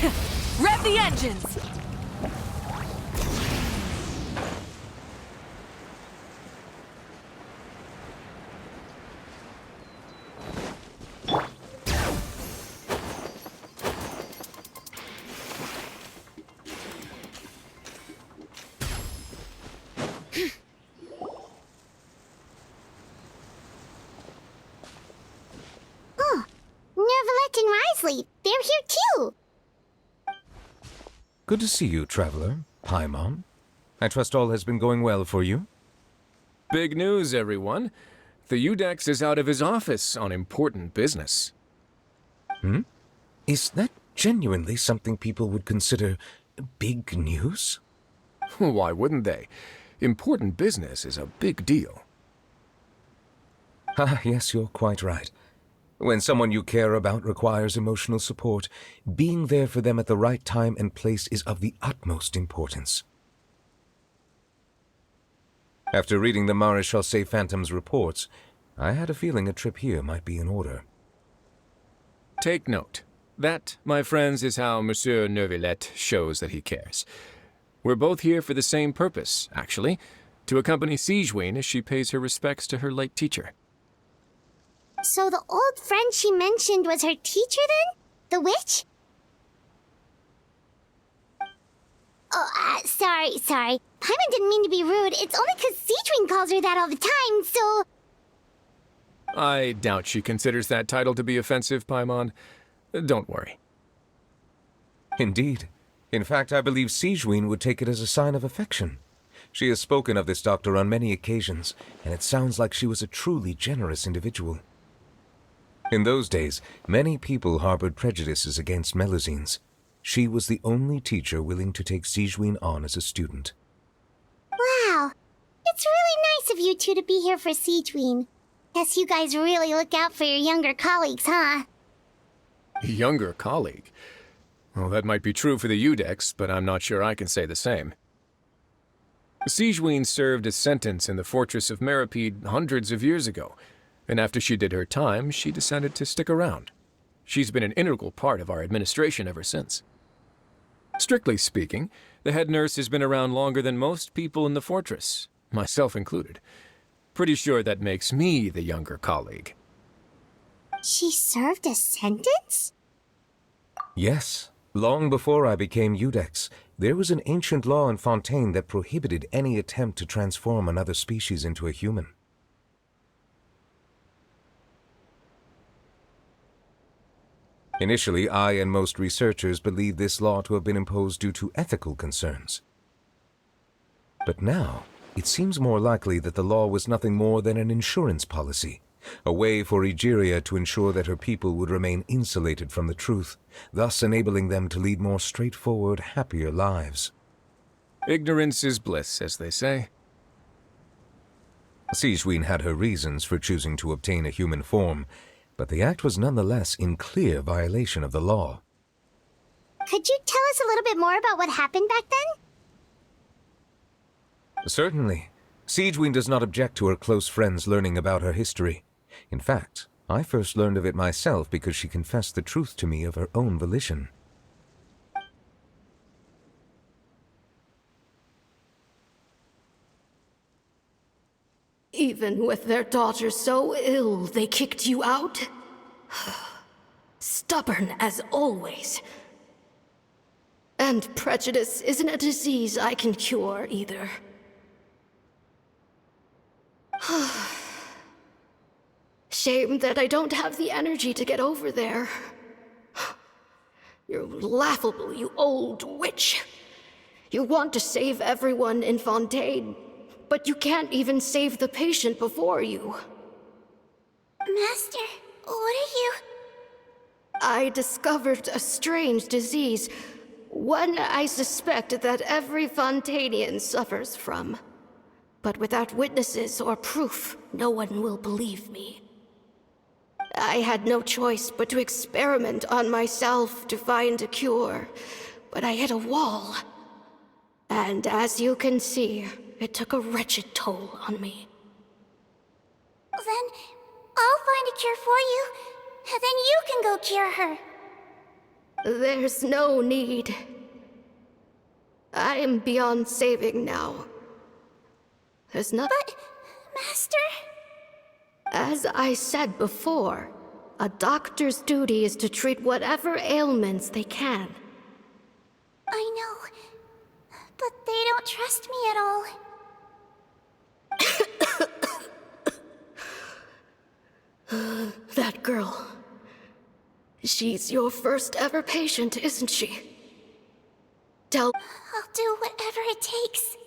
Rev the engines! Nervalette and Risley, they're here too! Good to see you, traveler. Paimon. I trust all has been going well for you? Big news, everyone. The Udex is out of his office on important business. Is that genuinely something people would consider big news? Why wouldn't they? Important business is a big deal. Ah, yes, you're quite right. When someone you care about requires emotional support, being there for them at the right time and place is of the utmost importance. After reading the Maréchal Phantom's reports, I had a feeling a trip here might be in order. Take note. That, my friends, is how Monsieur Nervalette shows that he cares. We're both here for the same purpose, actually, to accompany Sijwin as she pays her respects to her late teacher. So the old friend she mentioned was her teacher then? The witch? Oh, sorry. Paimon didn't mean to be rude. It's only 'cause Sijwin calls her that all the time, so... I doubt she considers that title to be offensive, Paimon. Don't worry. Indeed. In fact, I believe Sijwin would take it as a sign of affection. She has spoken of this doctor on many occasions, and it sounds like she was a truly generous individual. In those days, many people harbored prejudices against Melusines. She was the only teacher willing to take Sijwin on as a student. Wow. It's really nice of you two to be here for Sijwin. Guess you guys really look out for your younger colleagues, huh? Younger colleague? Well, that might be true for the Udex, but I'm not sure I can say the same. Sijwin served a sentence in the fortress of Meripede hundreds of years ago, and after she did her time, she decided to stick around. She's been an integral part of our administration ever since. Strictly speaking, the head nurse has been around longer than most people in the fortress, myself included. Pretty sure that makes me the younger colleague. She served a sentence? Yes. Long before I became Udex, there was an ancient law in Fontaine that prohibited any attempt to transform another species into a human. Initially, I and most researchers believed this law to have been imposed due to ethical concerns. But now, it seems more likely that the law was nothing more than an insurance policy, a way for Egeria to ensure that her people would remain insulated from the truth, thus enabling them to lead more straightforward, happier lives. Ignorance is bliss, as they say. Sijwin had her reasons for choosing to obtain a human form, but the act was nonetheless in clear violation of the law. Could you tell us a little bit more about what happened back then? Certainly. Sijwin does not object to her close friends learning about her history. In fact, I first learned of it myself because she confessed the truth to me of her own volition. Even with their daughter so ill, they kicked you out? Stubborn as always. And prejudice isn't a disease I can cure either. Shame that I don't have the energy to get over there. You're laughable, you old witch. You want to save everyone in Fontaine, but you can't even save the patient before you. Master, what are you... I discovered a strange disease, one I suspect that every Fontainian suffers from. But without witnesses or proof, no one will believe me. I had no choice but to experiment on myself to find a cure, but I hit a wall. And as you can see, it took a wretched toll on me. Then, I'll find a cure for you, and then you can go cure her. There's no need. I am beyond saving now. There's not. But, Master... As I said before, a doctor's duty is to treat whatever ailments they can. I know, but they don't trust me at all. That girl. She's your first ever patient, isn't she? I'll do whatever it takes.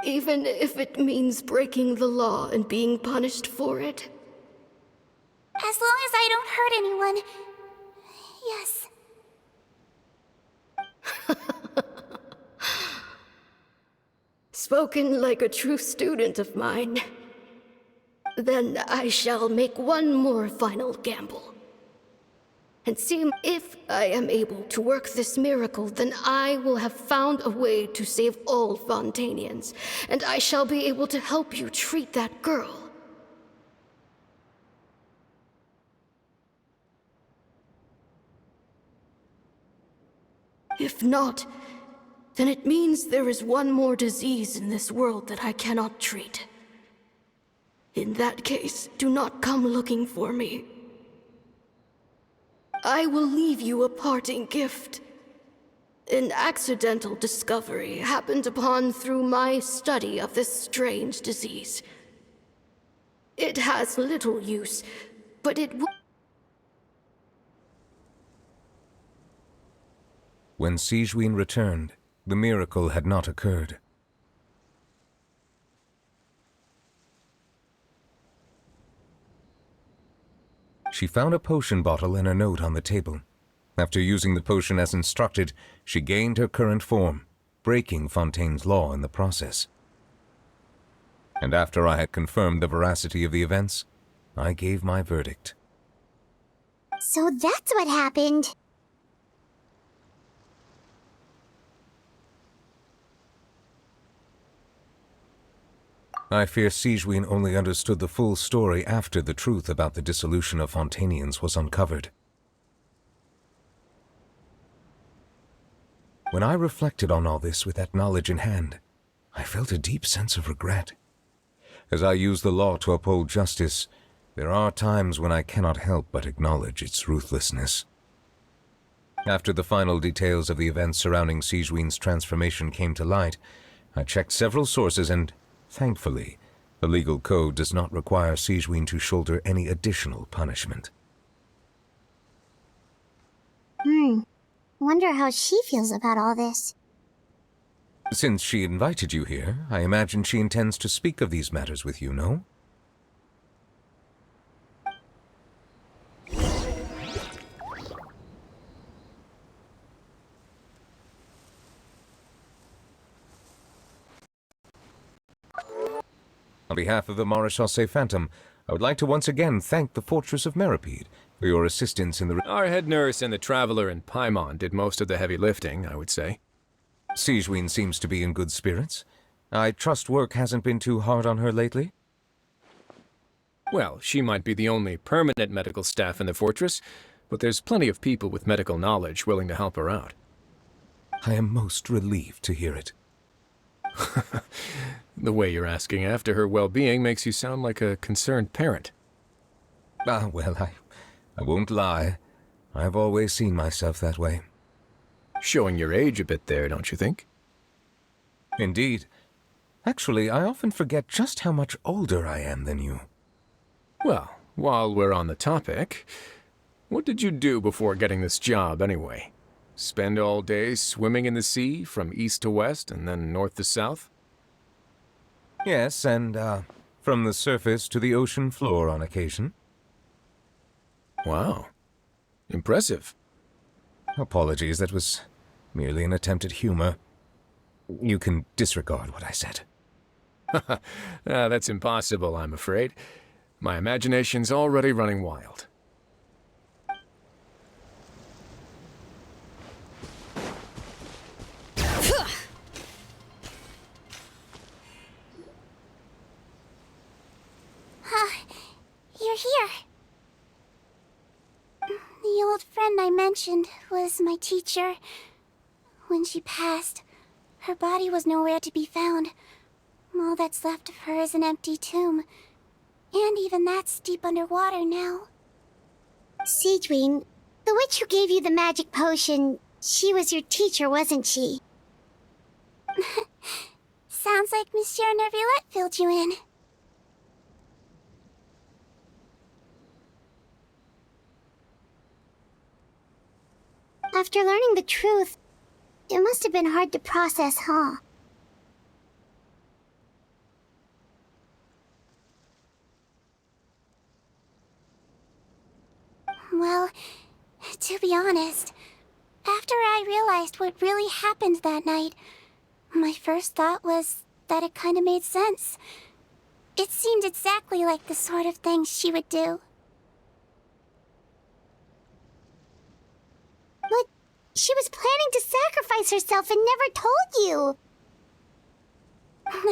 Even if it means breaking the law and being punished for it? As long as I don't hurt anyone. Yes. Spoken like a true student of mine. Then I shall make one more final gamble. And see if I am able to work this miracle, then I will have found a way to save all Fontanians, and I shall be able to help you treat that girl. If not, then it means there is one more disease in this world that I cannot treat. In that case, do not come looking for me. I will leave you a parting gift. An accidental discovery happened upon through my study of this strange disease. It has little use, but it will... When Sijwin returned, the miracle had not occurred. She found a potion bottle and a note on the table. After using the potion as instructed, she gained her current form, breaking Fontaine's law in the process. And after I had confirmed the veracity of the events, I gave my verdict. So that's what happened. I fear Sijwin only understood the full story after the truth about the dissolution of Fontanians was uncovered. When I reflected on all this with that knowledge in hand, I felt a deep sense of regret. As I use the law to uphold justice, there are times when I cannot help but acknowledge its ruthlessness. After the final details of the events surrounding Sijwin's transformation came to light, I checked several sources and, thankfully, the legal code does not require Sijwin to shoulder any additional punishment. Wonder how she feels about all this. Since she invited you here, I imagine she intends to speak of these matters with you, no? On behalf of the Maréchaussée Phantom, I would like to once again thank the Fortress of Meripede for your assistance in the... Our head nurse and the traveler in Paimon did most of the heavy lifting, I would say. Sijwin seems to be in good spirits. I trust work hasn't been too hard on her lately? Well, she might be the only permanent medical staff in the fortress, but there's plenty of people with medical knowledge willing to help her out. I am most relieved to hear it. The way you're asking after her well-being makes you sound like a concerned parent. Well, I won't lie. I've always seen myself that way. Showing your age a bit there, don't you think? Indeed. Actually, I often forget just how much older I am than you. Well, while we're on the topic, what did you do before getting this job anyway? Spend all day swimming in the sea from east to west and then north to south? Yes, and, from the surface to the ocean floor on occasion. Wow. Impressive. Apologies, that was merely an attempt at humor. You can disregard what I said. That's impossible, I'm afraid. My imagination's already running wild. You're here. The old friend I mentioned was my teacher. When she passed, her body was nowhere to be found. All that's left of her is an empty tomb. And even that's deep underwater now. Sijwin, the witch who gave you the magic potion, she was your teacher, wasn't she? Sounds like Monsieur Nervillette filled you in. After learning the truth, it must have been hard to process, huh? Well, to be honest, after I realized what really happened that night, my first thought was that it kind of made sense. It seemed exactly like the sort of thing she would do. But she was planning to sacrifice herself and never told you.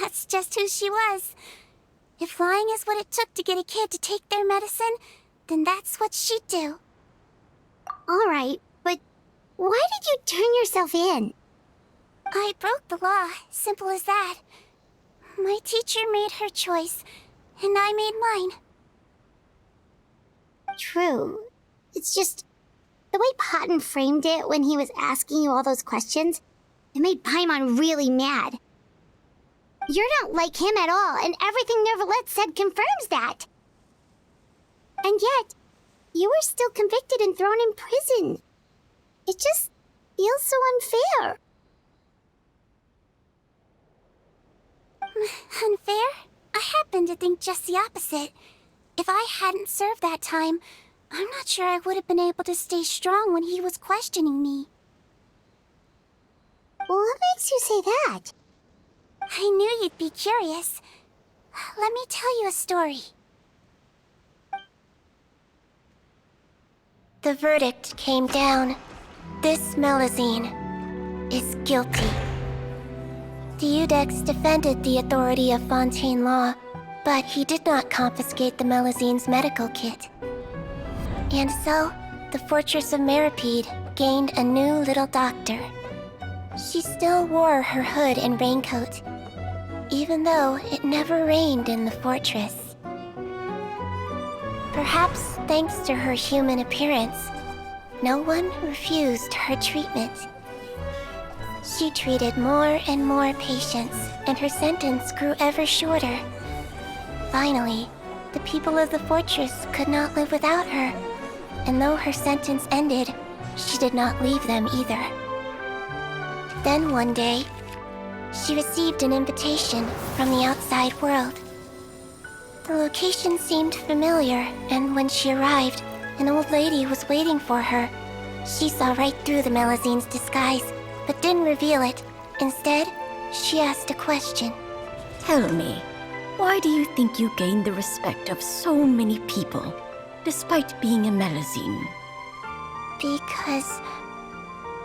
That's just who she was. If lying is what it took to get a kid to take their medicine, then that's what she'd do. Alright, but why did you turn yourself in? I broke the law, simple as that. My teacher made her choice, and I made mine. True. It's just, the way Potton framed it when he was asking you all those questions, it made Paimon really mad. You're not like him at all, and everything Nervillette said confirms that. And yet, you were still convicted and thrown in prison. It just feels so unfair. Unfair? I happen to think just the opposite. If I hadn't served that time, I'm not sure I would have been able to stay strong when he was questioning me. What makes you say that? I knew you'd be curious. Let me tell you a story. The verdict came down. This Melusine is guilty. Deudex defended the authority of Fontaine law, but he did not confiscate the Melusine's medical kit. And so, the fortress of Meripede gained a new little doctor. She still wore her hood and raincoat, even though it never rained in the fortress. Perhaps thanks to her human appearance, no one refused her treatment. She treated more and more patients, and her sentence grew ever shorter. Finally, the people of the fortress could not live without her, and though her sentence ended, she did not leave them either. Then one day, she received an invitation from the outside world. The location seemed familiar, and when she arrived, an old lady was waiting for her. She saw right through the Melusine's disguise, but didn't reveal it. Instead, she asked a question. Tell me, why do you think you gained the respect of so many people, despite being a Melusine? Because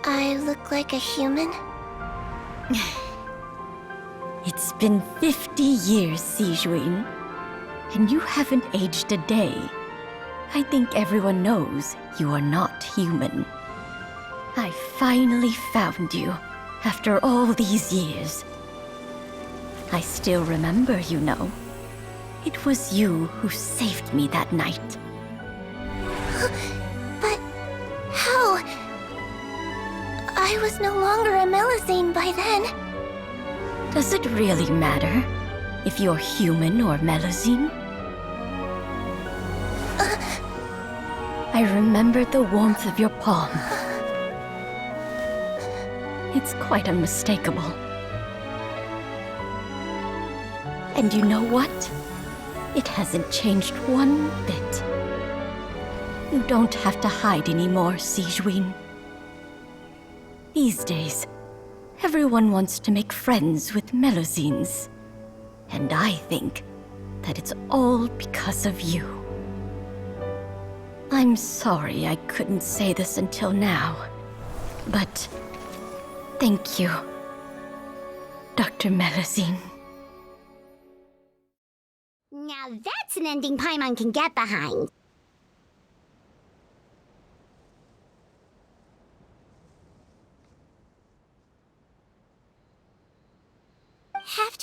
I look like a human? It's been 50 years, Sijwin, and you haven't aged a day. I think everyone knows you are not human. I finally found you, after all these years. I still remember, you know. It was you who saved me that night. But how? I was no longer a Melusine by then. Does it really matter if you're human or Melusine? I remember the warmth of your palm. It's quite unmistakable. And you know what? It hasn't changed one bit. You don't have to hide anymore, Sijwin. These days, everyone wants to make friends with Melusines. And I think that it's all because of you. I'm sorry I couldn't say this until now, but thank you, Dr. Melusine. Now that's an ending Paimon can get behind.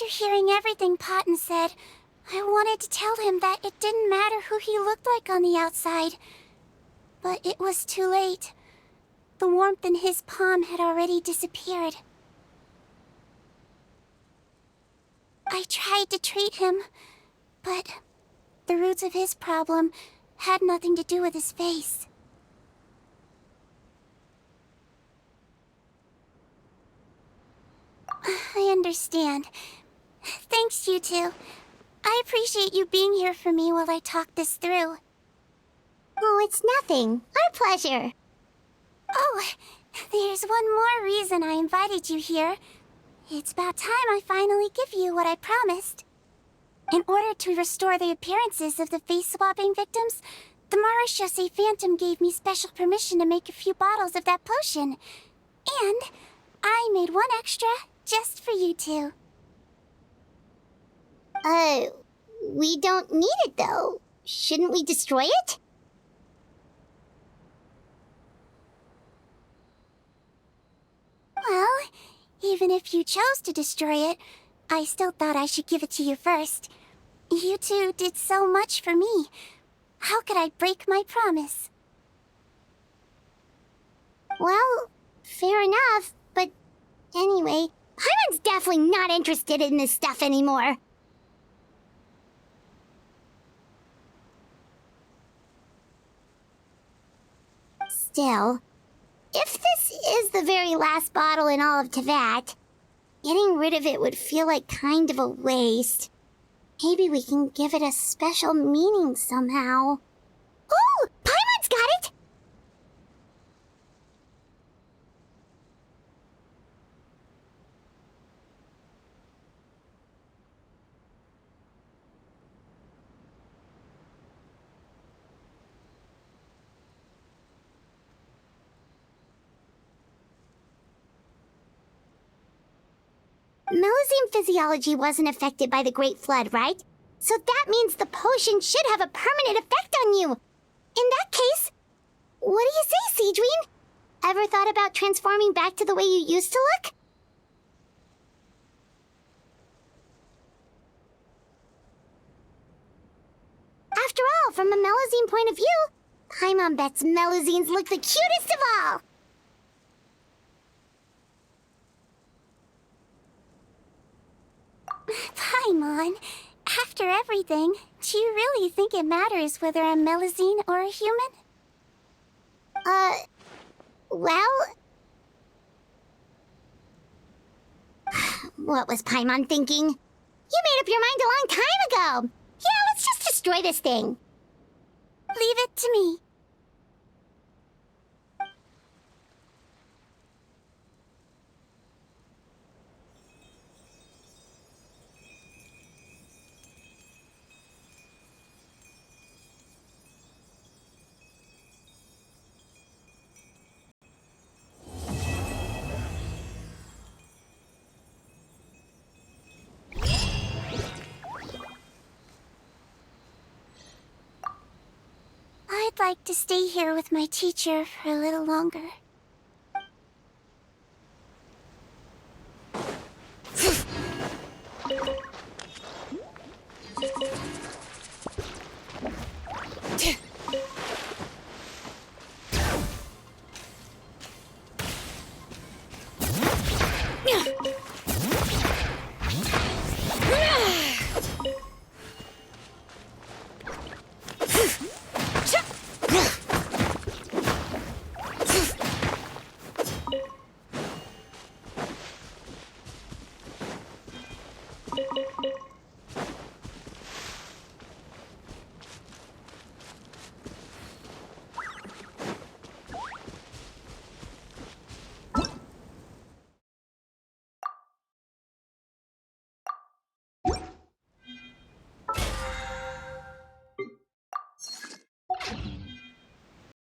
After hearing everything Potton said, I wanted to tell him that it didn't matter who he looked like on the outside. But it was too late. The warmth in his palm had already disappeared. I tried to treat him, but the roots of his problem had nothing to do with his face. I understand. Thanks, you two. I appreciate you being here for me while I talk this through. Oh, it's nothing. Our pleasure. Oh, there's one more reason I invited you here. It's about time I finally give you what I promised. In order to restore the appearances of the face-swapping victims, the Marechaussee Phantom gave me special permission to make a few bottles of that potion. And I made one extra just for you two. We don't need it though. Shouldn't we destroy it? Well, even if you chose to destroy it, I still thought I should give it to you first. You two did so much for me. How could I break my promise? Well, fair enough, but anyway, Paimon's definitely not interested in this stuff anymore. Still, if this is the very last bottle in all of Teyvat, getting rid of it would feel like kind of a waste. Maybe we can give it a special meaning somehow. Oh, Paimon's got it! Melusine physiology wasn't affected by the Great Flood, right? So that means the potion should have a permanent effect on you. In that case, what do you say, Sijwin? Ever thought about transforming back to the way you used to look? After all, from a Melusine point of view, Paimon bets Melusines look the cutest of all. Paimon, after everything, do you really think it matters whether I'm Melusine or a human? Well... What was Paimon thinking? You made up your mind a long time ago! Yeah, let's just destroy this thing. Leave it to me. I'd like to stay here with my teacher for a little longer.